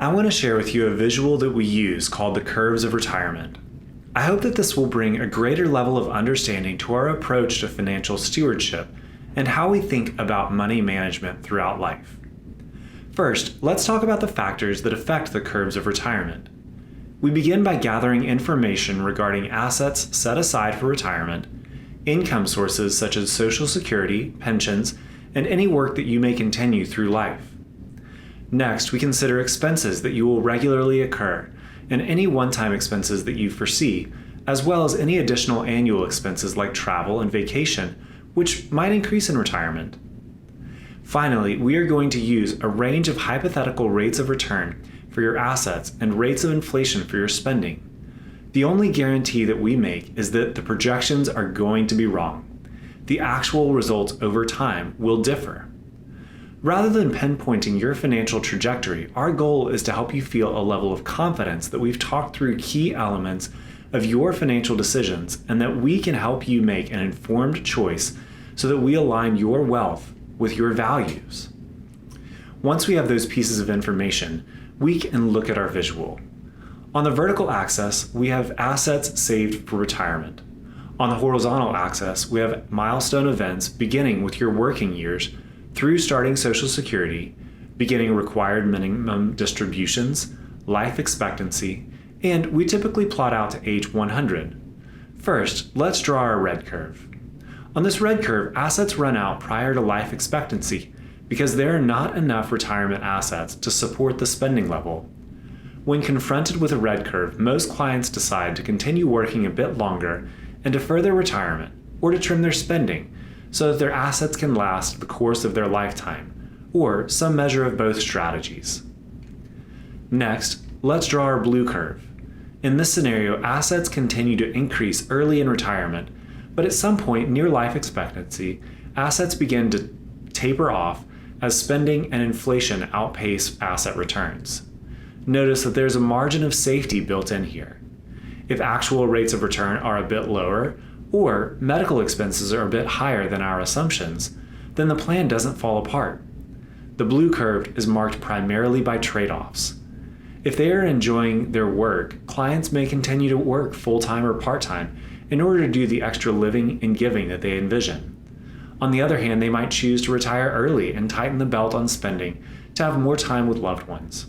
I want to share with you a visual that we use called the curves of retirement. I hope that this will bring a greater level of understanding to our approach to financial stewardship and how we think about money management throughout life. First, let's talk about the factors that affect the curves of retirement. We begin by gathering information regarding assets set aside for retirement, income sources such as Social Security, pensions, and any work that you may continue through life. Next, we consider expenses that you will regularly occur and any one-time expenses that you foresee, as well as any additional annual expenses like travel and vacation, which might increase in retirement. Finally, we are going to use a range of hypothetical rates of return for your assets and rates of inflation for your spending. The only guarantee that we make is that the projections are going to be wrong. The actual results over time will differ. Rather than pinpointing your financial trajectory, our goal is to help you feel a level of confidence that we've talked through key elements of your financial decisions and that we can help you make an informed choice so that we align your wealth with your values. Once we have those pieces of information, we can look at our visual. On the vertical axis, we have assets saved for retirement. On the horizontal axis, we have milestone events beginning with your working years through starting Social Security, beginning required minimum distributions, life expectancy, and we typically plot out to age 100. First, let's draw our red curve. On this red curve, assets run out prior to life expectancy because there are not enough retirement assets to support the spending level. When confronted with a red curve, most clients decide to continue working a bit longer and defer their retirement or to trim their spending so that their assets can last the course of their lifetime, or some measure of both strategies. Next, let's draw our blue curve. In this scenario, assets continue to increase early in retirement, but at some point near life expectancy, assets begin to taper off as spending and inflation outpace asset returns. Notice that there's a margin of safety built in here. If actual rates of return are a bit lower, or medical expenses are a bit higher than our assumptions, then the plan doesn't fall apart. The blue curve is marked primarily by trade-offs. If they are enjoying their work, clients may continue to work full-time or part-time in order to do the extra living and giving that they envision. On the other hand, they might choose to retire early and tighten the belt on spending to have more time with loved ones.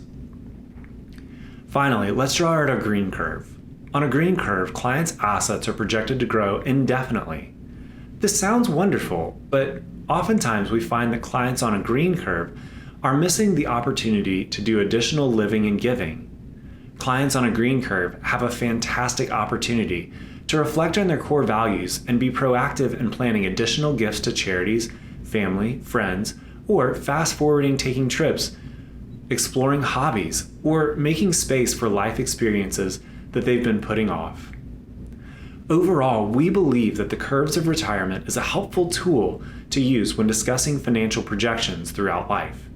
Finally, let's draw out our green curve. On a green curve, clients' assets are projected to grow indefinitely. This sounds wonderful, but oftentimes we find that clients on a green curve are missing the opportunity to do additional living and giving. Clients on a green curve have a fantastic opportunity to reflect on their core values and be proactive in planning additional gifts to charities, family, friends, or fast-forwarding taking trips, exploring hobbies, or making space for life experiences that they've been putting off. Overall, we believe that the curves of retirement is a helpful tool to use when discussing financial projections throughout life.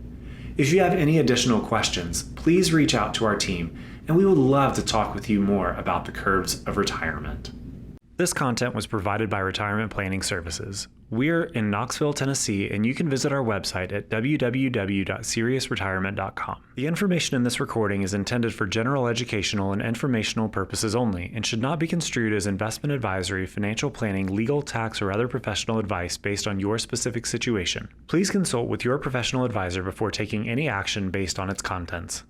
If you have any additional questions, please reach out to our team, and we would love to talk with you more about the curves of retirement. This content was provided by Retirement Planning Services. We're in Knoxville, Tennessee, and you can visit our website at www.seriousretirement.com. The information in this recording is intended for general educational and informational purposes only and should not be construed as investment advisory, financial planning, legal, tax, or other professional advice based on your specific situation. Please consult with your professional advisor before taking any action based on its contents.